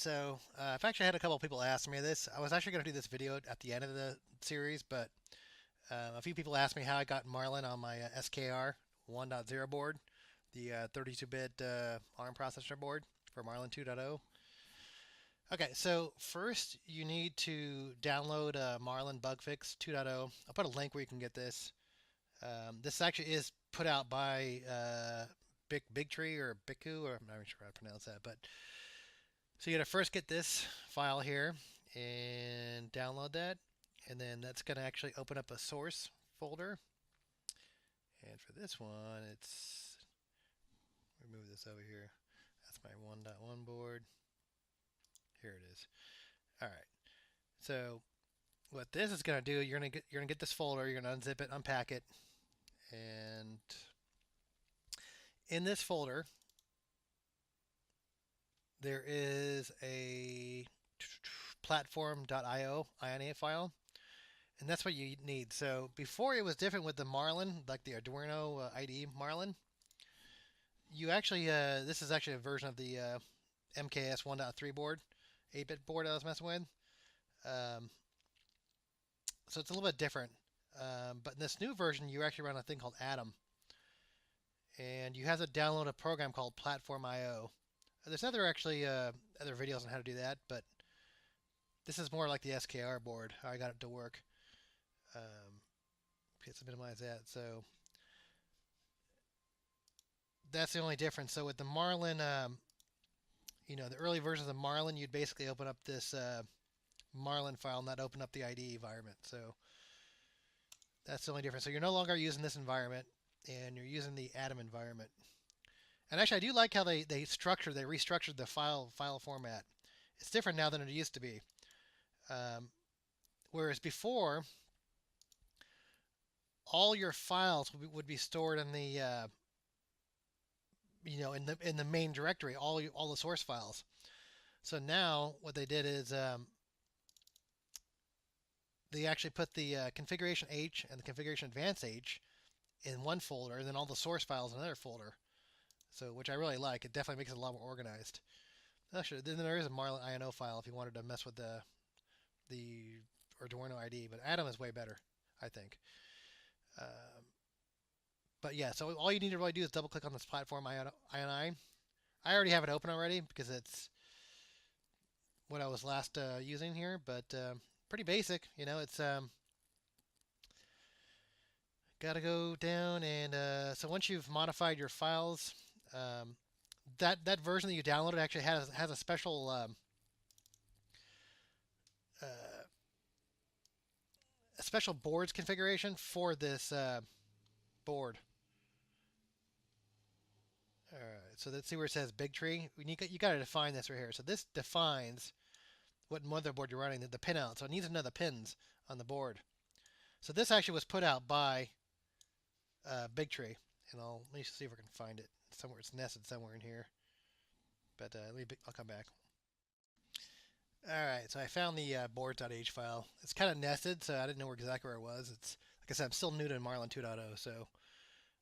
so I've actually had a couple of people ask me this. I was actually going to do this video at the end of the series, but a few people asked me how I got Marlin on my SKR 1.0 board, the 32-bit ARM processor board for Marlin 2.0. Okay, so first you need to download Marlin Bug Fix 2.0. I'll put a link where you can get this. This actually is put out by Big Tree or Biku, or I'm not even sure how to pronounce that, but so you gotta first get this file here and download that, and then that's gonna actually open up a source folder. And for this one, it's remove this over here. That's my 1.1 board. Here it is. All right. So what this is gonna do, you're gonna get this folder. You're gonna unzip it, unpack it, and in this folder there is a platform.io INA file, and that's what you need. So before it was different with the Marlin, like the Arduino IDE Marlin. You actually, this is actually a version of the MKS 1.3 board, 8-bit board I was messing with. Um, so it's a little bit different. But in this new version, you actually run a thing called Atom, and you have to download a program called PlatformIO. There's other videos on how to do that, but this is more like the SKR board, how I got it to work. Let's minimize that. So that's the only difference. So with the Marlin, the early versions of Marlin, you'd basically open up this Marlin file and not open up the IDE environment. So that's the only difference. So you're no longer using this environment, and you're using the Atom environment. And actually, I do like how they restructured the file format. It's different now than it used to be. Whereas before, all your files would be stored in the in the main directory, all the source files. So now what they did is they actually put the configuration H and the configuration advanced H in one folder, and then all the source files in another folder. So which I really like. It definitely makes it a lot more organized. Actually, then there is a Marlin INO file if you wanted to mess with the Arduino IDE, but Atom is way better, I think. But yeah, so all you need to really do is double click on this platform INI. I already have it open already because it's what I was last using here, but pretty basic. It's got to go down, and so once you've modified your files, that version that you downloaded actually has a special boards configuration for this board. All right, so let's see where it says Big Tree. You got to define this right here. So this defines what motherboard you're running, the pin out. So it needs to know the pins on the board. So this actually was put out by Big Tree, and let me see if I can find it somewhere. It's nested somewhere in here, but I'll come back. All right, so I found the boards.h file. It's kind of nested, so I didn't know exactly where it was. It's like I said, I'm still new to Marlin 2.0, so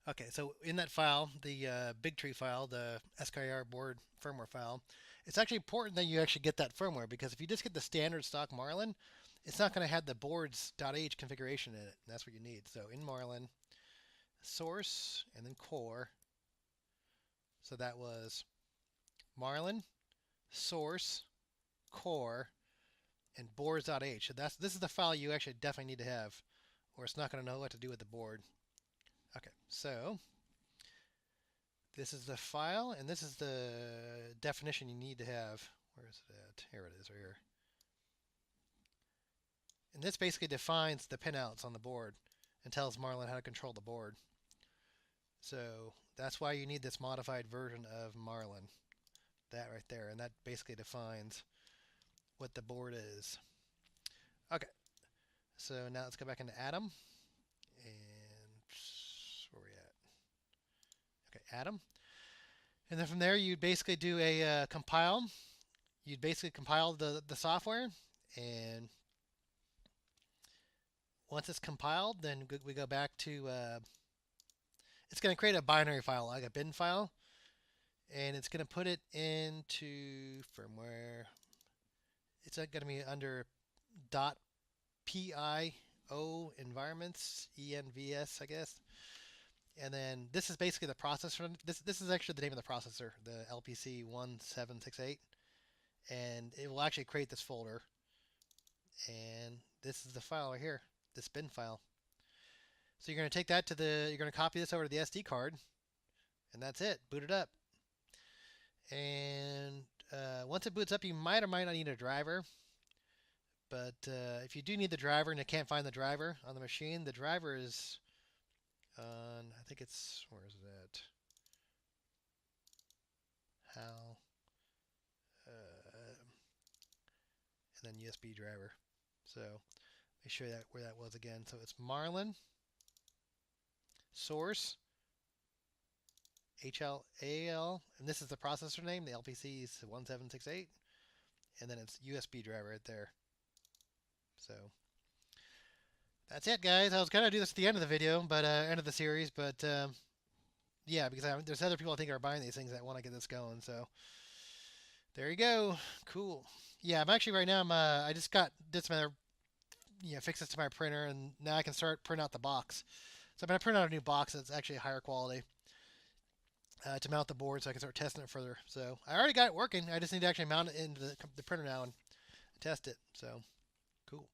okay. So in that file, the Big Tree file, the SKR board firmware file, it's actually important that you actually get that firmware, because if you just get the standard stock Marlin, it's not going to have the boards.h configuration in it, and that's what you need. So in Marlin, source and then core. So that was Marlin, source, core, and boards.h. So this is the file you actually definitely need to have, or it's not going to know what to do with the board. Okay, so this is the file, and this is the definition you need to have. Where is it at? Here it is, right here. And this basically defines the pinouts on the board and tells Marlin how to control the board. So that's why you need this modified version of Marlin. That right there, and that basically defines what the board is. Okay, so now let's go back into Atom, and where are we at? Okay, Atom, and then from there you'd basically do a compile. You'd basically compile the software, and once it's compiled, then we go back to it's going to create a binary file, like a bin file, and it's going to put it into firmware. it's going to be under .PIO environments, ENVS, I guess. And then this is basically the processor. This is actually the name of the processor, the LPC1768. And it will actually create this folder. And this is the file right here, this bin file. So you're going to take that you're going to copy this over to the SD card. And that's it. Boot it up. And once it boots up, you might or might not need a driver. But if you do need the driver and you can't find the driver on the machine, the driver is on, I think it's, where is it at? How? And then USB driver. So let me show you where that was again. So it's marlin, source, HLAL, and this is the processor name, the LPC is 1768, and then it's USB driver right there. So that's it, guys. I was going to do this at the end of the video, but end of the series, but yeah, because there's other people I think are buying these things that want to get this going. So there you go. Cool. Yeah, I'm actually right now. I just did some other fixes to my printer, and now I can start print out the box. So I'm going to print out a new box that's actually higher quality to mount the board, so I can start testing it further. So I already got it working. I just need to actually mount it into the printer now and test it. So cool.